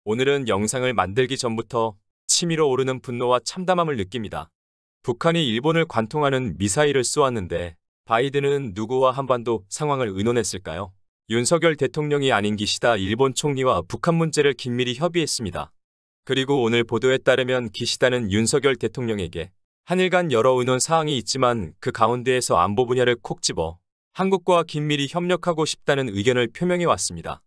오늘은 영상을 만들기 전부터 치밀어 오르는 분노와 참담함을 느낍니다. 북한이 일본을 관통하는 미사일을 쏘았는데 바이든은 누구와 한반도 상황을 의논했을까요? 윤석열 대통령이 아닌 기시다 일본 총리와 북한 문제를 긴밀히 협의했습니다. 그리고 오늘 보도에 따르면 기시다는 윤석열 대통령에게 한일 간 여러 의논 사항이 있지만 그 가운데에서 안보 분야를 콕 집어 한국과 긴밀히 협력하고 싶다는 의견을 표명해 왔습니다.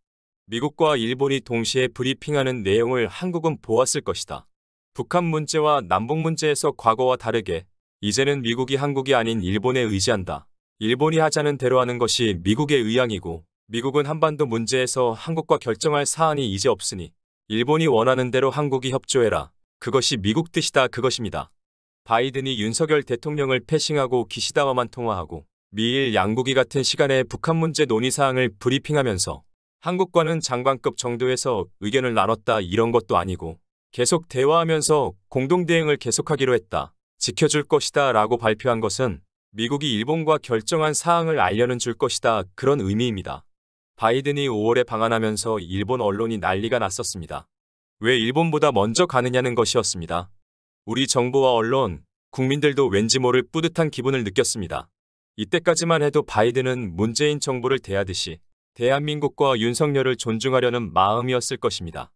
미국과 일본이 동시에 브리핑하는 내용을 한국은 보았을 것이다. 북한 문제와 남북 문제에서 과거와 다르게 이제는 미국이 한국이 아닌 일본에 의지한다. 일본이 하자는 대로 하는 것이 미국의 의향이고 미국은 한반도 문제에서 한국과 결정할 사안이 이제 없으니 일본이 원하는 대로 한국이 협조해라. 그것이 미국 뜻이다. 그것입니다. 바이든이 윤석열 대통령을 패싱하고 기시다와만 통화하고 미일 양국이 같은 시간에 북한 문제 논의사항을 브리핑하면서 한국과는 장관급 정도에서 의견을 나눴다 이런 것도 아니고 계속 대화하면서 공동대응을 계속하기로 했다. 지켜줄 것이다 라고 발표한 것은 미국이 일본과 결정한 사항을 알려는 줄 것이다 그런 의미입니다. 바이든이 5월에 방한하면서 일본 언론이 난리가 났었습니다. 왜 일본보다 먼저 가느냐는 것이었습니다. 우리 정부와 언론, 국민들도 왠지 모를 뿌듯한 기분을 느꼈습니다. 이때까지만 해도 바이든은 문재인 정부를 대하듯이 대한민국과 윤석열을 존중하려는 마음이었을 것입니다.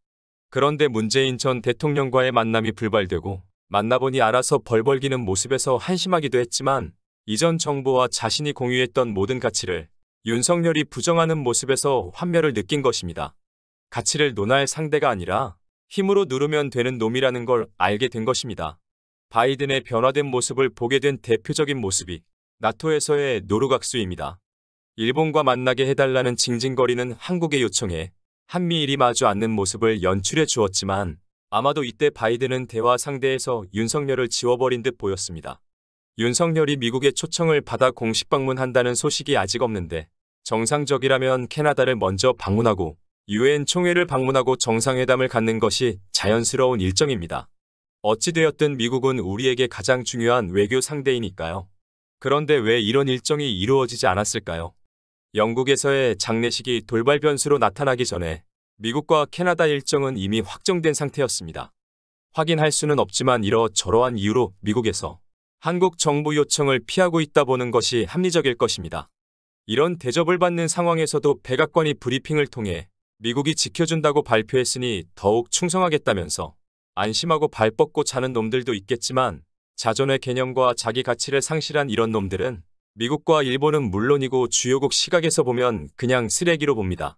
그런데 문재인 전 대통령과의 만남이 불발되고 만나보니 알아서 벌벌기는 모습에서 한심하기도 했지만 이전 정부와 자신이 공유했던 모든 가치를 윤석열이 부정하는 모습에서 환멸을 느낀 것입니다. 가치를 논할 상대가 아니라 힘으로 누르면 되는 놈이라는 걸 알게 된 것입니다. 바이든의 변화된 모습을 보게 된 대표적인 모습이 나토에서의 노루각수입니다. 일본과 만나게 해달라는 징징거리는 한국의 요청에 한미일이 마주 앉는 모습을 연출해 주었지만 아마도 이때 바이든은 대화 상대에서 윤석열을 지워버린 듯 보였습니다. 윤석열이 미국의 초청을 받아 공식 방문한다는 소식이 아직 없는데 정상적이라면 캐나다를 먼저 방문하고 유엔 총회를 방문하고 정상회담을 갖는 것이 자연스러운 일정입니다. 어찌되었든 미국은 우리에게 가장 중요한 외교 상대이니까요. 그런데 왜 이런 일정이 이루어지지 않았을까요? 영국에서의 장례식이 돌발 변수로 나타나기 전에 미국과 캐나다 일정은 이미 확정된 상태였습니다. 확인할 수는 없지만 이러저러한 이유로 미국에서 한국 정부 요청을 피하고 있다 보는 것이 합리적일 것입니다. 이런 대접을 받는 상황에서도 백악관이 브리핑을 통해 미국이 지켜준다고 발표했으니 더욱 충성하겠다면서 안심하고 발 뻗고 자는 놈들도 있겠지만 자존의 개념과 자기 가치를 상실한 이런 놈들은 미국과 일본은 물론이고 주요국 시각에서 보면 그냥 쓰레기로 봅니다.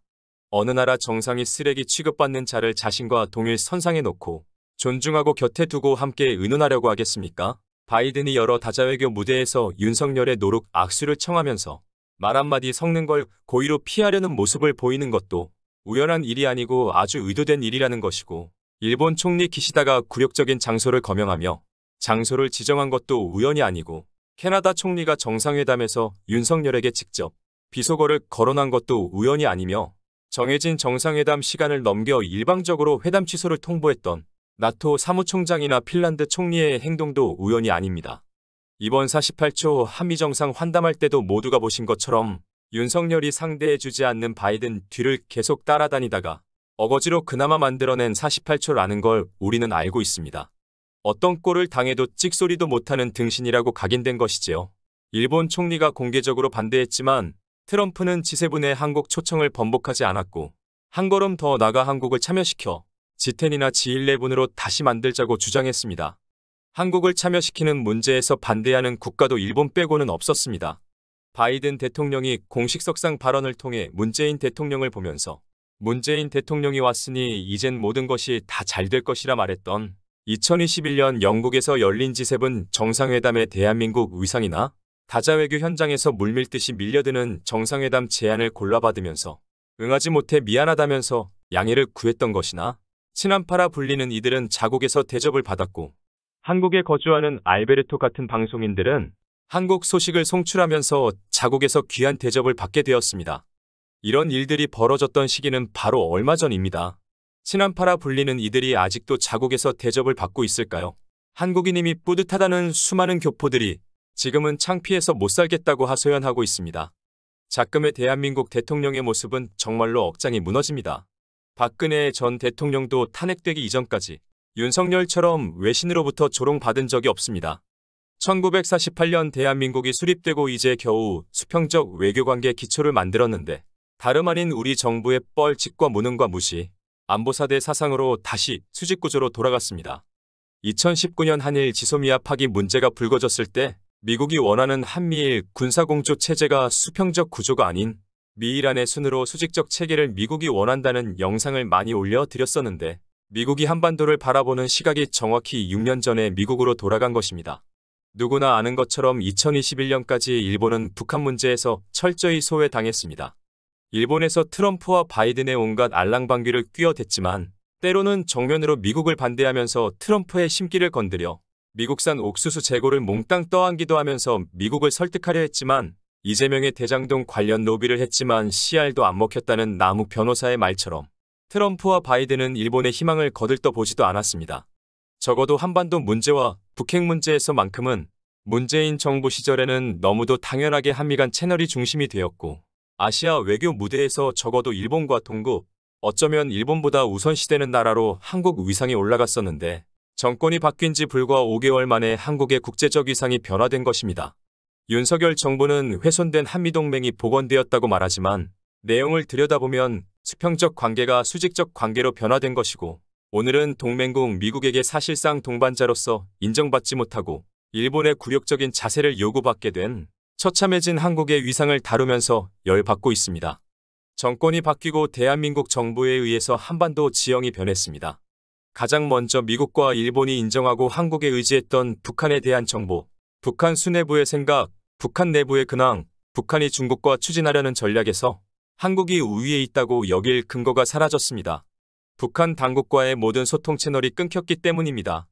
어느 나라 정상이 쓰레기 취급받는 자를 자신과 동일 선상에 놓고 존중하고 곁에 두고 함께 의논하려고 하겠습니까? 바이든이 여러 다자외교 무대에서 윤석열의 노룩 악수를 청하면서 말 한마디 섞는 걸 고의로 피하려는 모습을 보이는 것도 우연한 일이 아니고 아주 의도된 일이라는 것이고 일본 총리 기시다가 굴욕적인 장소를 거명하며 장소를 지정한 것도 우연이 아니고 캐나다 총리가 정상회담에서 윤석열에게 직접 비속어를 거론한 것도 우연이 아니며 정해진 정상회담 시간을 넘겨 일방적으로 회담 취소를 통보했던 나토 사무총장이나 핀란드 총리의 행동도 우연이 아닙니다. 이번 48초 한미정상 환담할 때도 모두가 보신 것처럼 윤석열이 상대해주지 않는 바이든 뒤를 계속 따라다니다가 어거지로 그나마 만들어낸 48초라는 걸 우리는 알고 있습니다. 어떤 꼴을 당해도 찍소리도 못하는 등신이라고 각인된 것이지요. 일본 총리가 공개적으로 반대했지만 트럼프는 G7의 한국 초청을 번복하지 않았고 한 걸음 더 나가 한국을 참여시켜 G10이나 G11으로 다시 만들자고 주장했습니다. 한국을 참여시키는 문제에서 반대하는 국가도 일본 빼고는 없었습니다. 바이든 대통령이 공식석상 발언을 통해 문재인 대통령을 보면서 문재인 대통령이 왔으니 이젠 모든 것이 다 잘 될 것이라 말했던 2021년 영국에서 열린 G7 정상회담의 대한민국 위상이나 다자외교 현장에서 물밀듯이 밀려드는 정상회담 제안을 골라받으면서 응하지 못해 미안하다면서 양해를 구했던 것이나 친한파라 불리는 이들은 자국에서 대접을 받았고 한국에 거주하는 알베르토 같은 방송인들은 한국 소식을 송출하면서 자국에서 귀한 대접을 받게 되었습니다. 이런 일들이 벌어졌던 시기는 바로 얼마 전입니다. 친한파라 불리는 이들이 아직도 자국에서 대접을 받고 있을까요? 한국인임이 뿌듯하다는 수많은 교포들이 지금은 창피해서 못 살겠다고 하소연하고 있습니다. 작금의 대한민국 대통령의 모습은 정말로 억장이 무너집니다. 박근혜 전 대통령도 탄핵되기 이전까지 윤석열처럼 외신으로부터 조롱받은 적이 없습니다. 1948년 대한민국이 수립되고 이제 겨우 수평적 외교관계 기초를 만들었는데 다름 아닌 우리 정부의 뻘짓과 무능과 무시, 안보사대 사상으로 다시 수직구조로 돌아갔습니다. 2019년 한일 지소미아 파기 문제가 불거졌을 때 미국이 원하는 한미일 군사공조 체제가 수평적 구조가 아닌 미일 안의 순으로 수직적 체계를 미국이 원한다는 영상을 많이 올려드렸었는데 미국이 한반도를 바라보는 시각이 정확히 6년 전에 미국으로 돌아간 것입니다. 누구나 아는 것처럼 2021년까지 일본은 북한 문제에서 철저히 소외당했습니다. 일본에서 트럼프와 바이든의 온갖 알랑방귀를 뀌어댔지만 때로는 정면으로 미국을 반대하면서 트럼프의 심기를 건드려 미국산 옥수수 재고를 몽땅 떠안기도 하면서 미국을 설득하려 했지만 이재명의 대장동 관련 로비를 했지만 CR도 안 먹혔다는 남욱 변호사의 말처럼 트럼프와 바이든은 일본의 희망을 거들떠보지도 않았습니다. 적어도 한반도 문제와 북핵 문제에서만큼은 문재인 정부 시절에는 너무도 당연하게 한미 간 채널이 중심이 되었고 아시아 외교 무대에서 적어도 일본과 동급, 어쩌면 일본보다 우선시되는 나라로 한국 위상이 올라갔었는데 정권이 바뀐 지 불과 5개월 만에 한국의 국제적 위상이 변화된 것입니다. 윤석열 정부는 훼손된 한미동맹이 복원되었다고 말하지만 내용을 들여다보면 수평적 관계가 수직적 관계로 변화된 것이고 오늘은 동맹국 미국에게 사실상 동반자로서 인정받지 못하고 일본의 굴욕적인 자세를 요구받게 된 처참해진 한국의 위상을 다루면서 열받고 있습니다. 정권이 바뀌고 대한민국 정부에 의해서 한반도 지형이 변했습니다. 가장 먼저 미국과 일본이 인정하고 한국에 의지했던 북한에 대한 정보, 북한 수뇌부의 생각, 북한 내부의 근황, 북한이 중국과 추진하려는 전략에서 한국이 우위에 있다고 여길 근거가 사라졌습니다. 북한 당국과의 모든 소통 채널이 끊겼기 때문입니다.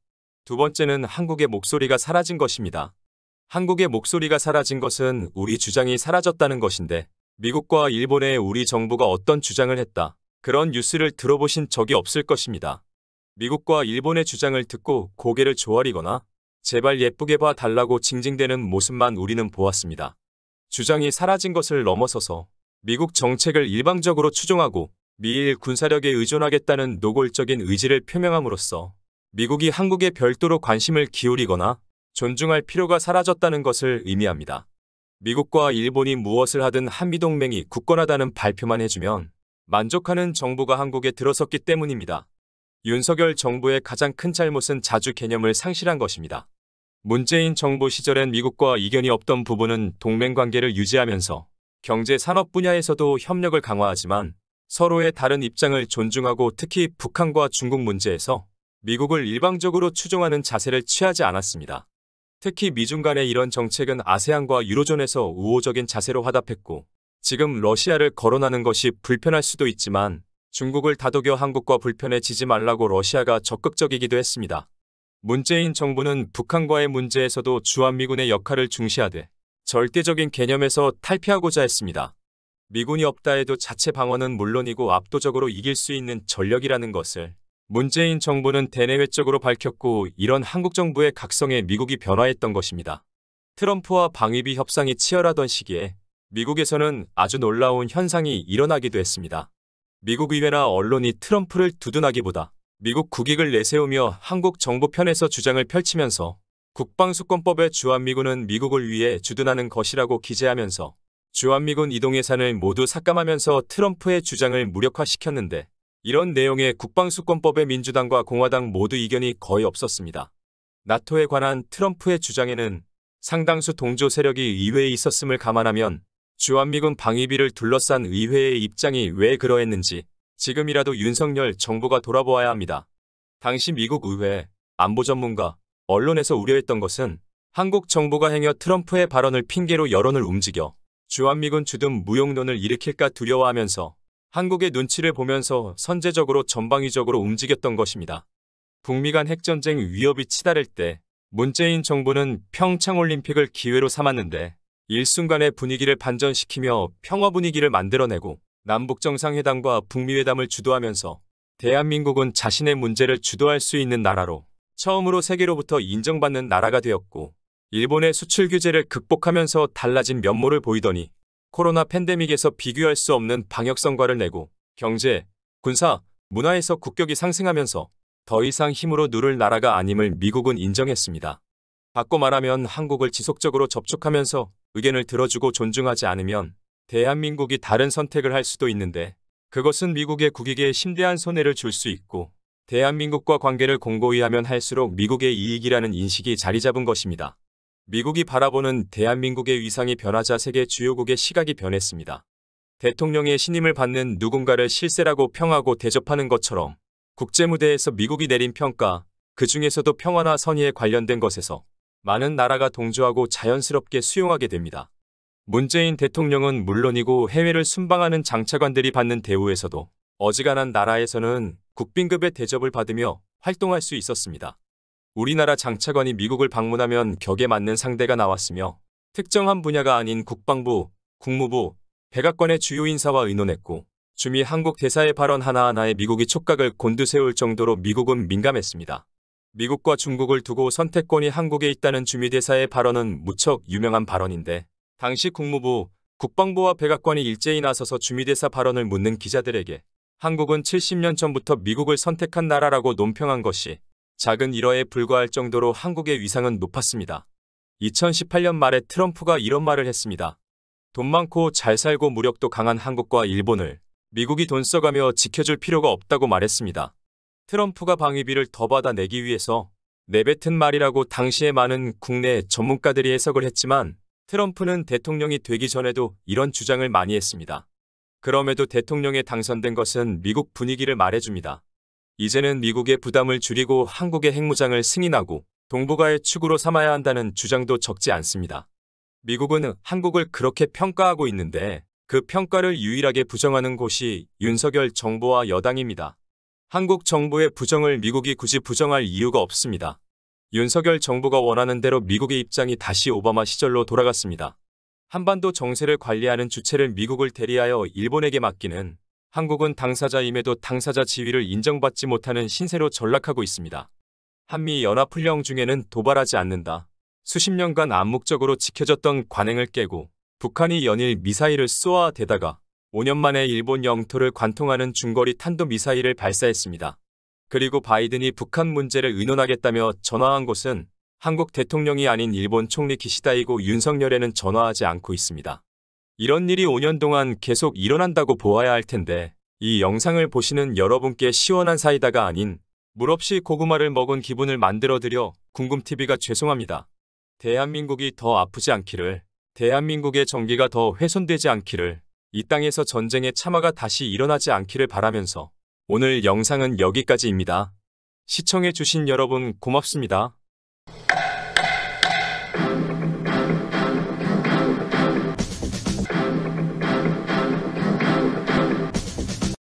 두 번째는 한국의 목소리가 사라진 것입니다. 한국의 목소리가 사라진 것은 우리 주장이 사라졌다는 것인데 미국과 일본에 우리 정부가 어떤 주장을 했다. 그런 뉴스를 들어보신 적이 없을 것입니다. 미국과 일본의 주장을 듣고 고개를 조아리거나 제발 예쁘게 봐달라고 징징대는 모습만 우리는 보았습니다. 주장이 사라진 것을 넘어서서 미국 정책을 일방적으로 추종하고 미일 군사력에 의존하겠다는 노골적인 의지를 표명함으로써 미국이 한국에 별도로 관심을 기울이거나 존중할 필요가 사라졌다는 것을 의미합니다. 미국과 일본이 무엇을 하든 한미동맹이 굳건하다는 발표만 해주면 만족하는 정부가 한국에 들어섰기 때문입니다. 윤석열 정부의 가장 큰 잘못은 자주 개념을 상실한 것입니다. 문재인 정부 시절엔 미국과 이견이 없던 부분은 동맹관계를 유지하면서 경제 산업 분야에서도 협력을 강화하지만 서로의 다른 입장을 존중하고 특히 북한과 중국 문제에서 미국을 일방적으로 추종하는 자세를 취하지 않았습니다. 특히 미중 간의 이런 정책은 아세안과 유로존에서 우호적인 자세로 화답했고 지금 러시아를 거론하는 것이 불편할 수도 있지만 중국을 다독여 한국과 불편해지지 말라고 러시아가 적극적이기도 했습니다. 문재인 정부는 북한과의 문제에서도 주한미군의 역할을 중시하되 절대적인 개념에서 탈피하고자 했습니다. 미군이 없다 해도 자체 방어는 물론이고 압도적으로 이길 수 있는 전력이라는 것을 문재인 정부는 대내외적으로 밝혔고 이런 한국 정부의 각성에 미국이 변화했던 것입니다. 트럼프와 방위비 협상이 치열하던 시기에 미국에서는 아주 놀라운 현상이 일어나기도 했습니다. 미국 의회나 언론이 트럼프를 두둔하기보다 미국 국익을 내세우며 한국 정부 편에서 주장을 펼치면서 국방수권법의 주한미군은 미국을 위해 주둔하는 것이라고 기재하면서 주한미군 이동 예산을 모두 삭감하면서 트럼프의 주장을 무력화시켰는데 이런 내용의 국방수권법에 민주당과 공화당 모두 이견이 거의 없었습니다. 나토에 관한 트럼프의 주장에는 상당수 동조 세력이 의회에 있었음을 감안하면 주한미군 방위비를 둘러싼 의회의 입장이 왜 그러했는지 지금이라도 윤석열 정부가 돌아보아야 합니다. 당시 미국 의회, 안보 전문가, 언론에서 우려했던 것은 한국 정부가 행여 트럼프의 발언을 핑계로 여론을 움직여 주한미군 주둔 무용론을 일으킬까 두려워하면서 한국의 눈치를 보면서 선제적으로 전방위적으로 움직였던 것입니다. 북미 간 핵전쟁 위협이 치달을 때 문재인 정부는 평창올림픽을 기회로 삼았는데 일순간의 분위기를 반전시키며 평화 분위기를 만들어내고 남북정상회담과 북미회담을 주도하면서 대한민국은 자신의 문제를 주도할 수 있는 나라로 처음으로 세계로부터 인정받는 나라가 되었고 일본의 수출 규제를 극복하면서 달라진 면모를 보이더니 코로나 팬데믹에서 비교할 수 없는 방역 성과를 내고 경제, 군사, 문화에서 국격이 상승하면서 더 이상 힘으로 누를 나라가 아님을 미국은 인정했습니다. 바꿔 말하면 한국을 지속적으로 접촉하면서 의견을 들어주고 존중하지 않으면 대한민국이 다른 선택을 할 수도 있는데 그것은 미국의 국익에 심대한 손해를 줄 수 있고 대한민국과 관계를 공고히 하면 할수록 미국의 이익이라는 인식이 자리 잡은 것입니다. 미국이 바라보는 대한민국의 위상이 변하자 세계 주요국의 시각이 변했습니다. 대통령의 신임을 받는 누군가를 실세라고 평하고 대접하는 것처럼 국제무대에서 미국이 내린 평가, 그 중에서도 평화나 선의에 관련된 것에서 많은 나라가 동조하고 자연스럽게 수용하게 됩니다. 문재인 대통령은 물론이고 해외를 순방하는 장차관들이 받는 대우에서도 어지간한 나라에서는 국빈급의 대접을 받으며 활동할 수 있었습니다. 우리나라 장차관이 미국을 방문하면 격에 맞는 상대가 나왔으며 특정한 분야가 아닌 국방부, 국무부, 백악관의 주요 인사와 의논했고 주미 한국 대사의 발언 하나하나에 미국이 촉각을 곤두세울 정도로 미국은 민감했습니다. 미국과 중국을 두고 선택권이 한국에 있다는 주미 대사의 발언은 무척 유명한 발언인데 당시 국무부, 국방부와 백악관이 일제히 나서서 주미 대사 발언을 묻는 기자들에게 한국은 70년 전부터 미국을 선택한 나라라고 논평한 것이 작은 일화에 불과할 정도로 한국의 위상은 높았습니다. 2018년 말에 트럼프가 이런 말을 했습니다. 돈 많고 잘 살고 무력도 강한 한국과 일본을 미국이 돈 써가며 지켜줄 필요가 없다고 말했습니다. 트럼프가 방위비를 더 받아내기 위해서 내뱉은 말이라고 당시에 많은 국내 전문가들이 해석을 했지만 트럼프는 대통령이 되기 전에도 이런 주장을 많이 했습니다. 그럼에도 대통령에 당선된 것은 미국 분위기를 말해줍니다. 이제는 미국의 부담을 줄이고 한국의 핵무장을 승인하고 동북아의 축으로 삼아야 한다는 주장도 적지 않습니다. 미국은 한국을 그렇게 평가하고 있는데 그 평가를 유일하게 부정하는 곳이 윤석열 정부와 여당입니다. 한국 정부의 부정을 미국이 굳이 부정할 이유가 없습니다. 윤석열 정부가 원하는 대로 미국의 입장이 다시 오바마 시절로 돌아갔습니다. 한반도 정세를 관리하는 주체를 미국을 대리하여 일본에게 맡기는 한국은 당사자임에도 당사자 지위를 인정받지 못하는 신세로 전락하고 있습니다. 한미 연합훈련 중에는 도발하지 않는다. 수십 년간 암묵적으로 지켜졌던 관행을 깨고 북한이 연일 미사일을 쏘아대다가 5년 만에 일본 영토를 관통하는 중거리 탄도미사일을 발사했습니다. 그리고 바이든이 북한 문제를 의논하겠다며 전화한 곳은 한국 대통령이 아닌 일본 총리 기시다이고 윤석열에는 전화하지 않고 있습니다. 이런 일이 5년 동안 계속 일어난다고 보아야 할 텐데 이 영상을 보시는 여러분께 시원한 사이다가 아닌 물 없이 고구마를 먹은 기분을 만들어드려 궁금TV가 죄송합니다. 대한민국이 더 아프지 않기를, 대한민국의 정기가 더 훼손되지 않기를, 이 땅에서 전쟁의 참화가 다시 일어나지 않기를 바라면서 오늘 영상은 여기까지입니다. 시청해주신 여러분 고맙습니다.